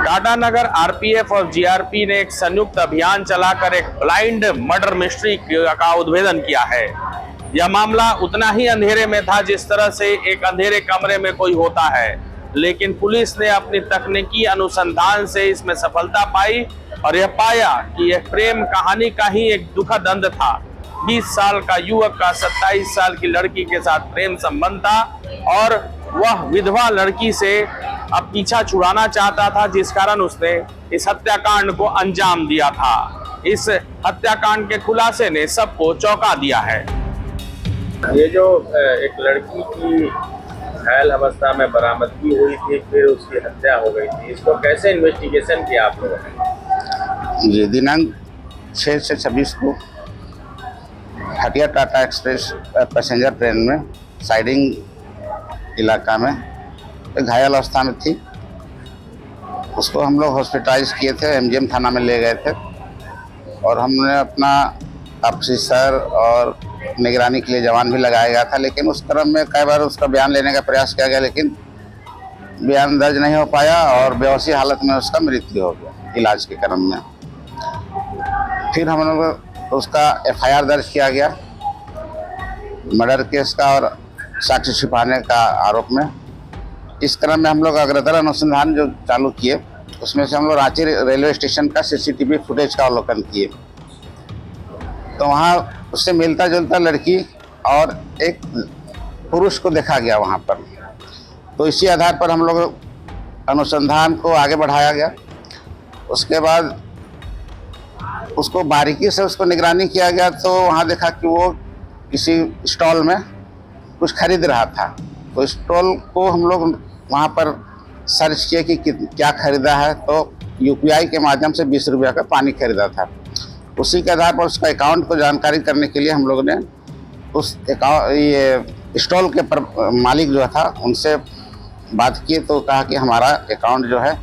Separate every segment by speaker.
Speaker 1: Tatanagar RPF और GRP ने एक संयुक्त अभियान चलाकर एक ब्लाइंड मर्डर मिस्ट्री का उद्भेदन किया है। यह मामला उतना ही अंधेरे में था जिस तरह से एक अंधेरे कमरे में कोई होता है, लेकिन पुलिस ने अपनी तकनीकी अनुसंधान से इसमें सफलता पाई और यह पाया कि यह प्रेम कहानी का ही एक दुखद अंत था। 20 साल का युवक का 27 साल की लड़की के साथ प्रेम संबंध था और वह विधवा लड़की से अब पीछा छुड़ाना चाहता था, जिस कारण उसने इस हत्याकांड को अंजाम दिया था। इस हत्याकांड के खुलासे ने सबको चौंका दिया है।
Speaker 2: ये जो एक लड़की की घायल अवस्था में बरामदगी हुई थी, फिर उसकी हत्या हो गई थी, इसको कैसे इन्वेस्टिगेशन किया आप लोगों ने?
Speaker 3: जी, दिनांक 6 से 26 को Hatia Tata express passenger train में साइडिंग इलाका में एक घायल अवस्था में थी। उसको हम लोग हॉस्पिटलाइज किए थे, एमजीएम थाना में ले गए थे और हमने अपना ऑफिसर और निगरानी के लिए जवान भी लगाया गया था। लेकिन उस क्रम में कई बार उसका बयान लेने का प्रयास किया गया, लेकिन बयान दर्ज नहीं हो पाया और बेहोशी हालत में उसका मृत्यु हो गया इलाज के क्रम में। फिर हम लोग उसका एफआईआर दर्ज किया गया मर्डर केस का और साक्ष्य छिपाने का आरोप में। इस क्रम में हम लोग अग्रतर अनुसंधान जो चालू किए, उसमें से हम लोग रांची रेलवे स्टेशन का सीसीटीवी फुटेज का अवलोकन किए, तो वहाँ उससे मिलता जुलता लड़की और एक पुरुष को देखा गया वहाँ पर। तो इसी आधार पर हम लोग अनुसंधान को आगे बढ़ाया गया। उसके बाद उसको बारीकी से उसको निगरानी किया गया, तो वहाँ देखा कि वो किसी स्टॉल में कुछ खरीद रहा था। तो स्टॉल को हम लोग वहाँ पर सर्च किए कि क्या खरीदा है, तो यूपीआई के माध्यम से 20 रुपये का पानी खरीदा था। उसी के आधार पर उसका अकाउंट को जानकारी करने के लिए हम लोग ने उस ये स्टॉल के मालिक जो था उनसे बात की, तो कहा कि हमारा अकाउंट जो है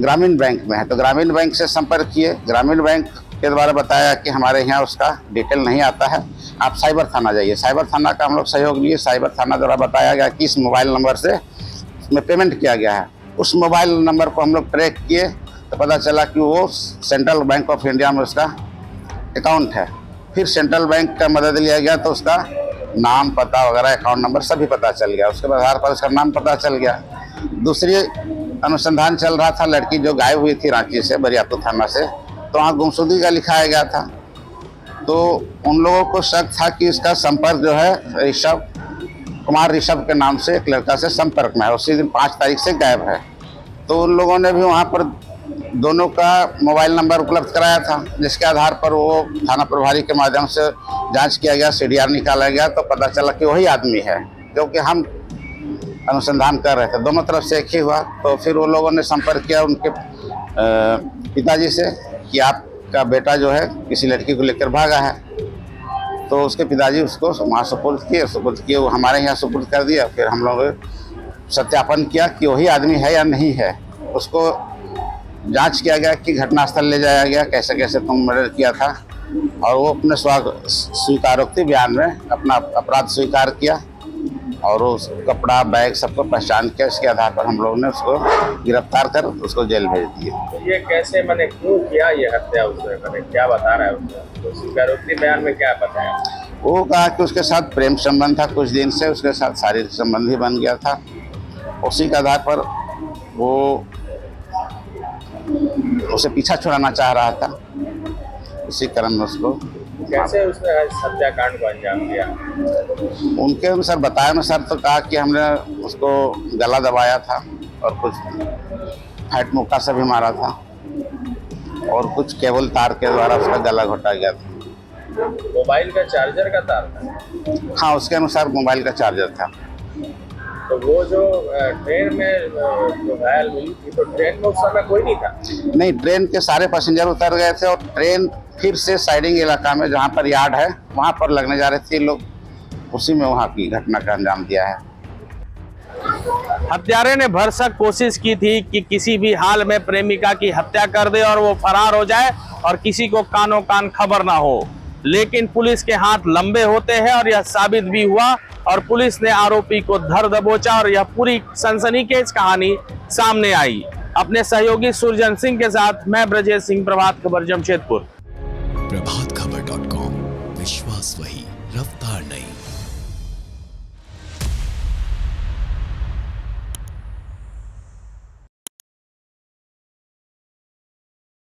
Speaker 3: ग्रामीण बैंक में है। तो ग्रामीण बैंक से संपर्क किए, ग्रामीण बैंक के द्वारा बताया कि हमारे यहाँ उसका डिटेल नहीं आता है, आप साइबर थाना जाइए। साइबर थाना का हम लोग सहयोग लिए। साइबर थाना द्वारा बताया गया कि इस मोबाइल नंबर से उसमें पेमेंट किया गया है। उस मोबाइल नंबर को हम लोग ट्रैक किए तो पता चला कि वो सेंट्रल बैंक ऑफ इंडिया में उसका अकाउंट है। फिर सेंट्रल बैंक का मदद लिया गया, तो उसका नाम, पता वगैरह, अकाउंट नंबर सभी पता चल गया। उसके आधार पर उसका नाम पता चल गया। दूसरी अनुसंधान चल रहा था, लड़की जो गायब हुई थी रांची से बरियातू थाना से, तो वहाँ गुमशुदगी का लिखाया गया था। तो उन लोगों को शक था कि इसका संपर्क जो है ऋषभ के नाम से एक लड़का से संपर्क में है, उसी दिन 5 तारीख से गायब है। तो उन लोगों ने भी वहाँ पर दोनों का मोबाइल नंबर उपलब्ध कराया था, जिसके आधार पर वो थाना प्रभारी के माध्यम से जांच किया गया, सीडीआर निकाला गया, तो पता चला कि वही आदमी है क्योंकि हम अनुसंधान कर रहे थे। दोनों तरफ से एक ही हुआ। तो फिर वो लोगों ने संपर्क किया उनके पिताजी से कि आपका बेटा जो है किसी लड़की को लेकर भागा है। तो उसके पिताजी उसको वहाँ सुपुर्द किए, वो हमारे यहाँ सुपुर्द कर दिया। फिर हम लोग सत्यापन किया कि वही आदमी है या नहीं है। उसको जांच किया गया कि घटनास्थल ले जाया गया, कैसे कैसे तुम मर्डर किया था, और वो अपने स्वीकारोक्ति बयान में अपना अपराध स्वीकार किया और उस कपड़ा, बैग सबको पहचान किया। इसके आधार पर हम लोगों ने उसको गिरफ्तार कर उसको जेल भेज दिए।
Speaker 2: तो ये कैसे मैंने क्यों किया ये हत्या, उसने मैंने क्या बता रहा है उसने? तो स्वीकारोक्ति बयान में क्या बताया?
Speaker 3: वो कहा कि उसके साथ प्रेम संबंध था, कुछ दिन से उसके साथ शारीरिक संबंध ही बन गया था। उसी के आधार पर वो उसे पीछा छुड़ाना चाह रहा था। इसी क्रम में उसको
Speaker 2: कैसे उसने हत्याकांड को अंजाम दिया?
Speaker 3: उनके अनुसार बताया अनुसार तो कहा कि हमने उसको गला दबाया था और कुछ फैट मुक्का से भी मारा था और कुछ केबल तार के द्वारा उसका गला घोटा गया था।
Speaker 2: मोबाइल का चार्जर का तार था?
Speaker 3: हाँ, उसके अनुसार मोबाइल का चार्जर था।
Speaker 2: तो वो जो ट्रेन में जो घायल हुई थी, तो ट्रेन में उस समय कोई नहीं था?
Speaker 3: नहीं, ट्रेन के सारे पैसेंजर उतर गए थे और ट्रेन फिर से साइडिंग इलाका में जहाँ पर यार्ड है वहाँ पर लगने जा रहे थे लोग, उसी में वहाँ की घटना का अंजाम दिया है।
Speaker 1: हत्यारे ने भरसक कोशिश की थी कि किसी भी हाल में प्रेमिका की हत्या कर दे और वो फरार हो जाए और किसी को कानों कान खबर ना हो, लेकिन पुलिस के हाथ लंबे होते हैं और यह साबित भी हुआ और पुलिस ने आरोपी को धर दबोचा और यह पूरी सनसनीखेज कहानी सामने आई। अपने सहयोगी सुरजन सिंह के साथ मैं ब्रजेश सिंह, प्रभात खबर जमशेदपुर।
Speaker 4: प्रभातखबर.com, विश्वास वही, रफ्तार नहीं।